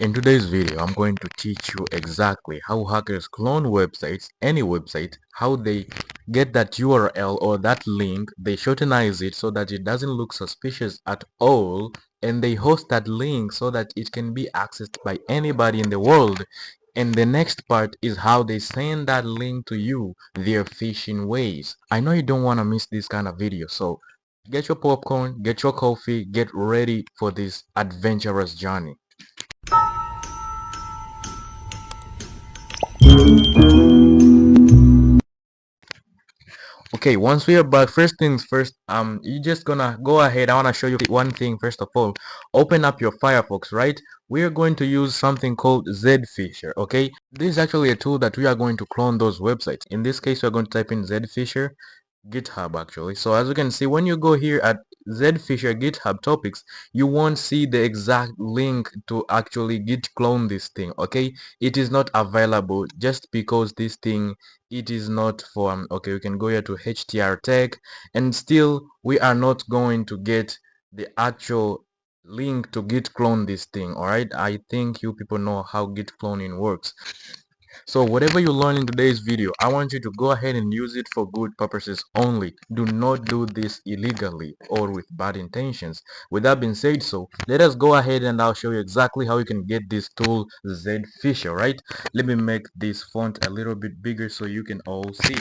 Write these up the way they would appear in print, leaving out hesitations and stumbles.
In today's video, I'm going to teach you exactly how hackers clone websites, any website, how they get that URL or that link, they shortenize it so that it doesn't look suspicious at all, and they host that link so that it can be accessed by anybody in the world. And the next part is how they send that link to you, their phishing ways. I know you don't want to miss this kind of video, so get your popcorn, get your coffee, get ready for this adventurous journey. Okay, once we are back, first things first, you just gonna go ahead. I wanna show you one thing first of all. Open up your Firefox, right? We are going to use something called Zfisher, okay? This is actually a tool that we are going to clone those websites. In this case, we're going to type in Zfisher GitHub actually. So as you can see, when you go here at Zfisher GitHub topics, you won't see the exact link to actually git clone this thing, okay? It is not available just because this thing, it is not for okay, we can go here to HTR tech, and still we are not going to get the actual link to git clone this thing. All right, I think you people know how git cloning works. So whatever you learn in today's video, I want you to go ahead and use it for good purposes only. Do not do this illegally or with bad intentions. With that being said, so let us go ahead and I'll show you exactly how you can get this tool Zfisher, right? Let me make this font a little bit bigger so you can all see.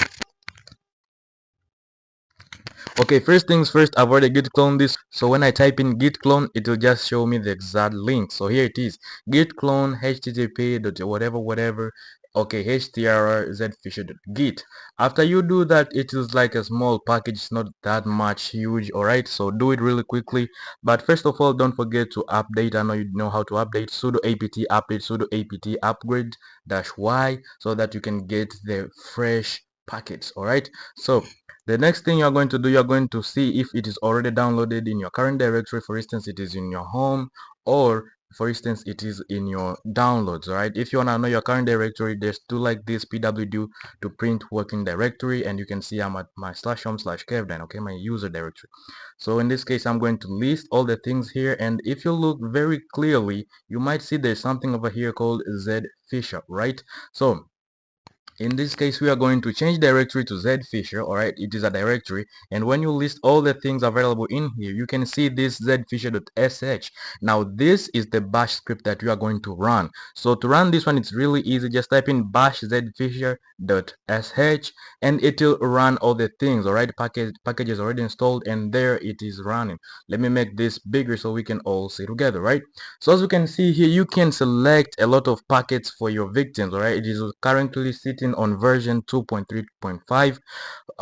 Okay, first things first, I've already git clone this, so when I type in git clone, it will just show me the exact link. So here it is, git clone http dot whatever whatever, okay, htr zfisher.git. After you do that, it is like a small package, it's not that much huge. All right, so do it really quickly. But first of all, don't forget to update. I know you know how to update. Sudo apt update, sudo apt upgrade -y, so that you can get the fresh packets. All right, so the next thing you're going to do, you're going to see if it is already downloaded in your current directory. For instance, it is in your home, or for instance, it is in your downloads. All right, if you want to know your current directory, there's two like this, pwd to print working directory, and you can see I'm at my /home/kevdan, okay, my user directory. So in this case, I'm going to list all the things here, and if you look very clearly, you might see there's something over here called Zfisher, right? So in this case, we are going to change directory to Zfisher. All right, it is a directory, and when you list all the things available in here, you can see this zfisher.sh. Now this is the bash script that you are going to run. So to run this one, it's really easy. Just type in bash zfisher.sh and it will run all the things. All right, package is already installed, and there it is running. Let me make this bigger so we can all see together, right? So as you can see here, you can select a lot of packets for your victims. All right, it is currently sitting on version 2.3.5.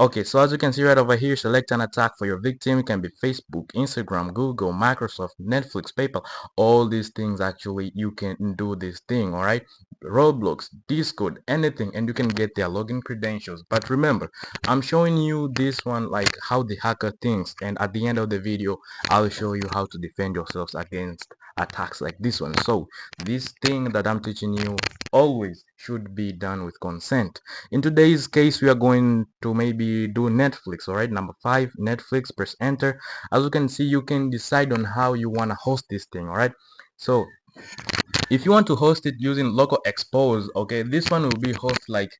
Okay, so as you can see right over here, select an attack for your victim. It can be Facebook, Instagram, Google, Microsoft, Netflix, PayPal. All these things, actually you can do this thing. All right, Roblox, Discord, anything, and you can get their login credentials. But remember, I'm showing you this one, like how the hacker thinks, and at the end of the video I'll show you how to defend yourselves against attacks like this one. So this thing that I'm teaching you always should be done with consent. In today's case, we are going to maybe do Netflix. All right, number 5, Netflix. Press enter. As you can see, you can decide on how you want to host this thing. All right, so if you want to host it using local expose, okay, this one will be host like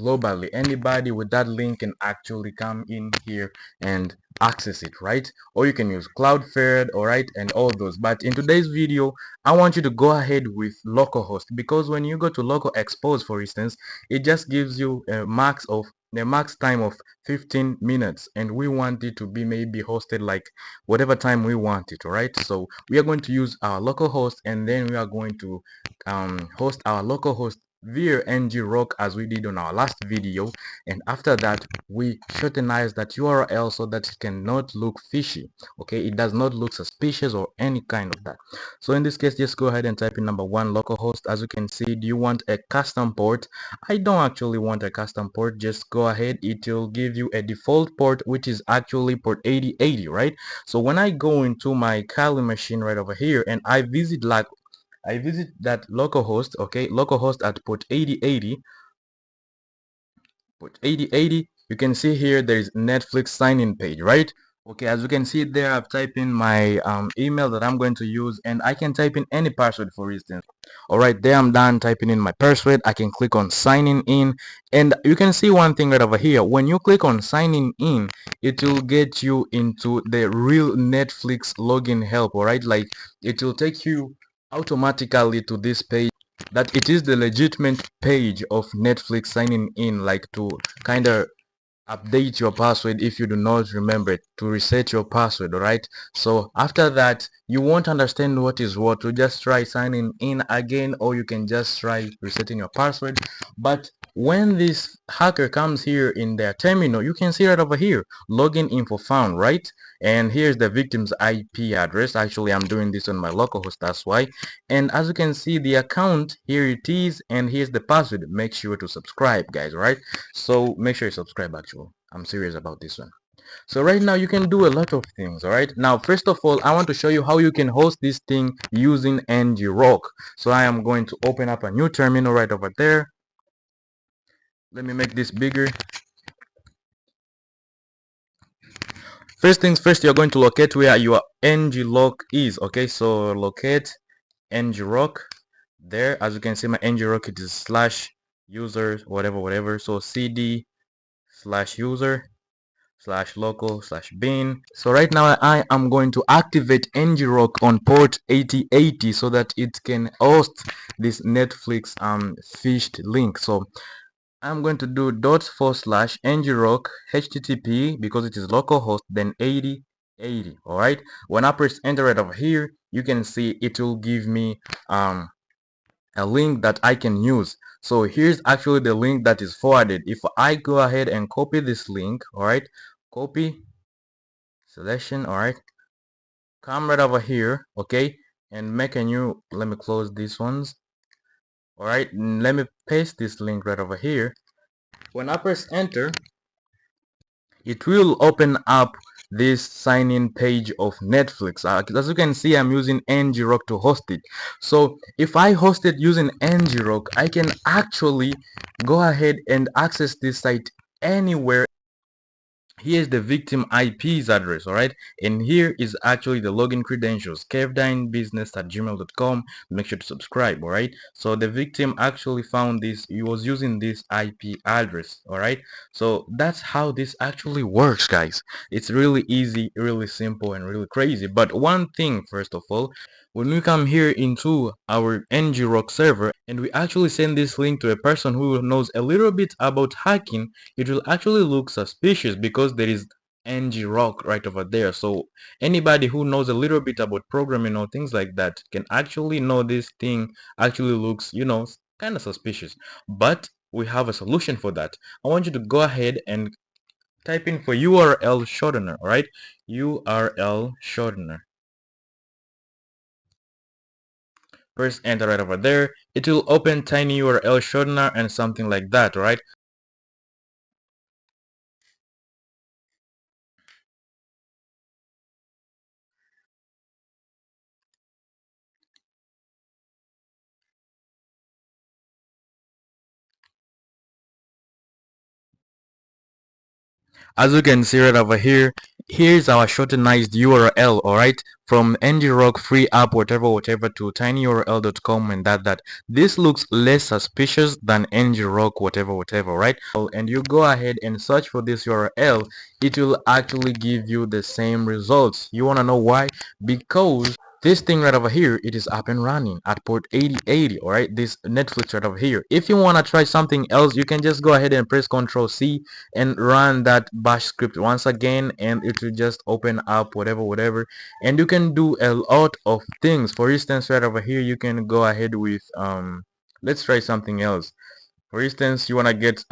globally. Anybody with that link can actually come in here and access it, right? Or you can use Cloudflare, all right, and all those. But in today's video, I want you to go ahead with localhost, because when you go to local expose, for instance, it just gives you a max time of 15 minutes, and we want it to be maybe hosted like whatever time we want it. All right, so we are going to use our local host, and then we are going to host our local host via ngrok as we did on our last video, and after that we shortenize that URL so that it cannot look fishy. Okay, it does not look suspicious or any kind of that. So in this case, just go ahead and type in number 1 localhost. As you can see, do you want a custom port? I don't actually want a custom port. Just go ahead, it will give you a default port, which is actually port 8080, right? So when I go into my Kali machine right over here and I visit that localhost, okay, localhost at port 8080, you can see here there is Netflix sign-in page, right? Okay, as you can see there, I've typed in my email that I'm going to use, and I can type in any password, for instance. All right, there I'm done typing in my password. I can click on signing in, and you can see one thing right over here. When you click on signing in, it will get you into the real Netflix login help. All right, like it will take you automatically to this page that it is the legitimate page of Netflix signing in, like to kind of update your password if you do not remember it, to reset your password. All right, so after that you won't understand what is what. To just try signing in again, or you can just try resetting your password. But when this hacker comes here in their terminal, you can see right over here, login info found, right? And here's the victim's IP address. Actually, I'm doing this on my localhost, that's why. And as you can see, the account, here it is, and here's the password. Make sure to subscribe, guys. All right, so make sure you subscribe. Actually, I'm serious about this one. So right now you can do a lot of things. All right, now first of all I want to show you how you can host this thing using ngrok. So I am going to open up a new terminal right over there. Let me make this bigger. First things first, you're going to locate where your ngrok is. Okay, so locate ngrok. There, as you can see, my ngrok, it is slash user whatever. So cd slash user slash local slash bin. So right now I am going to activate ngrok on port 8080 so that it can host this Netflix phished link. So I'm going to do /ngrok http, because it is localhost, then 8080. All right, when I press enter right over here, you can see it will give me a link that I can use. So here's actually the link that is forwarded. If I go ahead and copy this link, all right, copy selection, all right, come right over here, okay, and make a new, let me close these ones. All right, let me paste this link right over here. When I press enter, it will open up this sign-in page of Netflix. As you can see, I'm using ngrok to host it. So if I host it using ngrok, I can actually go ahead and access this site anywhere. Here's the victim IP's address, all right, and here is actually the login credentials, cavedynebusiness@gmail.com. Make sure to subscribe. All right, so the victim actually found this, he was using this IP address. All right, so that's how this actually works, guys. It's really easy, really simple, and really crazy. But one thing, first of all, when we come here into our ngrok server and we actually send this link to a person who knows a little bit about hacking, it will actually look suspicious because there is ngrok right over there. So anybody who knows a little bit about programming or things like that can actually know this thing actually looks, kind of suspicious. But we have a solution for that. I want you to go ahead and type in for URL shortener. All right, URL shortener. Press enter right over there. It will open tiny URL shortener and something like that. All right, as you can see right over here, here's our shortenized URL, alright, from ngrok free app whatever to tinyurl.com, and that this looks less suspicious than ngrok whatever, right? And you go ahead and search for this URL, it will actually give you the same results. You want to know why? Because this thing right over here, it is up and running at port 8080. All right, this Netflix right over here. If you want to try something else, you can just go ahead and press Ctrl C and run that bash script once again, and it will just open up whatever, and you can do a lot of things. For instance, right over here, you can go ahead with let's try something else. For instance, you want to get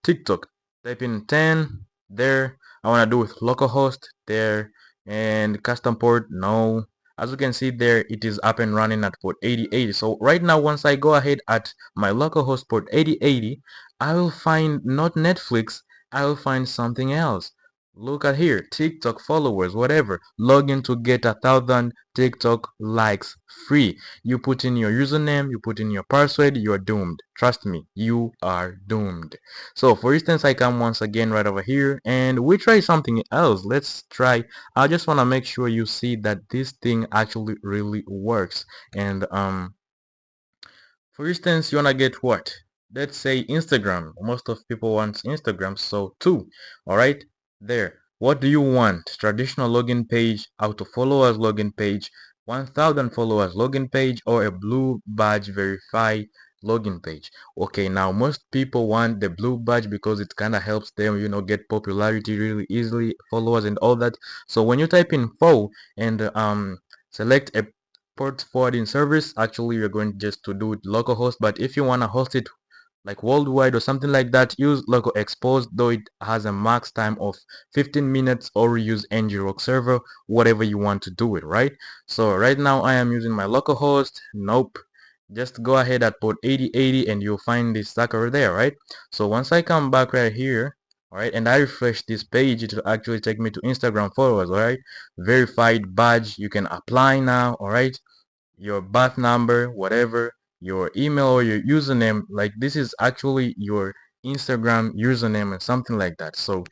TikTok, type in 10 there. I want to do with localhost there, and custom port, no. As you can see there, it is up and running at port 8080. So right now, once I go ahead at my localhost port 8080, I will find not Netflix, I will find something else. Look at here, TikTok followers, whatever. Log in to get 1,000 TikTok likes free. You put in your username, you put in your password, you are doomed. Trust me, you are doomed. So for instance, I come once again right over here and we try something else. Let's try. I just want to make sure you see that this thing actually really works. And for instance, you wanna get what? Let's say Instagram. Most of people want Instagram, so two. Alright, there. What do you want? Traditional login page, auto followers login page, 1,000 followers login page, or a blue badge verified login page? Okay, now most people want the blue badge because it kind of helps them, get popularity really easily, followers and all that. So when you type in "fo" and select a port forwarding service, actually you're going just to do it localhost, but if you want to host it like worldwide or something like that, use local expose, though it has a max time of 15 minutes, or use ngrok server, whatever you want to do it, right? So right now I am using my localhost. Nope, just go ahead at port 8080 and you'll find this sucker there, right? So once I come back right here, all right, and I refresh this page, it will actually take me to Instagram followers. All right, verified badge, you can apply now. All right, your birth number, whatever, your email or your username, like this is actually your Instagram username and something like that. So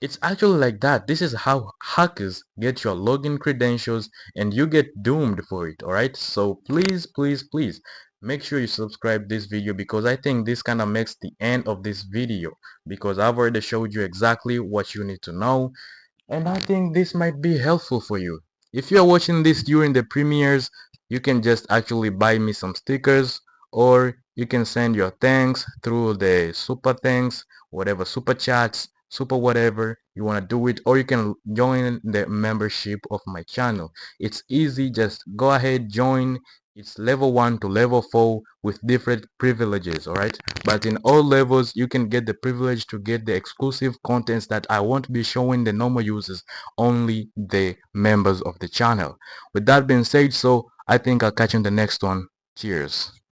it's actually like that. This is how hackers get your login credentials and you get doomed for it. All right, so please, please, please make sure you subscribe this video, because I think this kind of makes the end of this video, because I've already showed you exactly what you need to know, and I think this might be helpful for you. If you're watching this during the premieres, you can just actually buy me some stickers, or you can send your thanks through the super thanks, whatever, super chats, super whatever you want to do it, or you can join the membership of my channel. It's easy, just go ahead, join. It's level 1 to level 4 with different privileges, alright? But in all levels, you can get the privilege to get the exclusive contents that I won't be showing the normal users, only the members of the channel. With that being said, so I think I'll catch you in the next one. Cheers.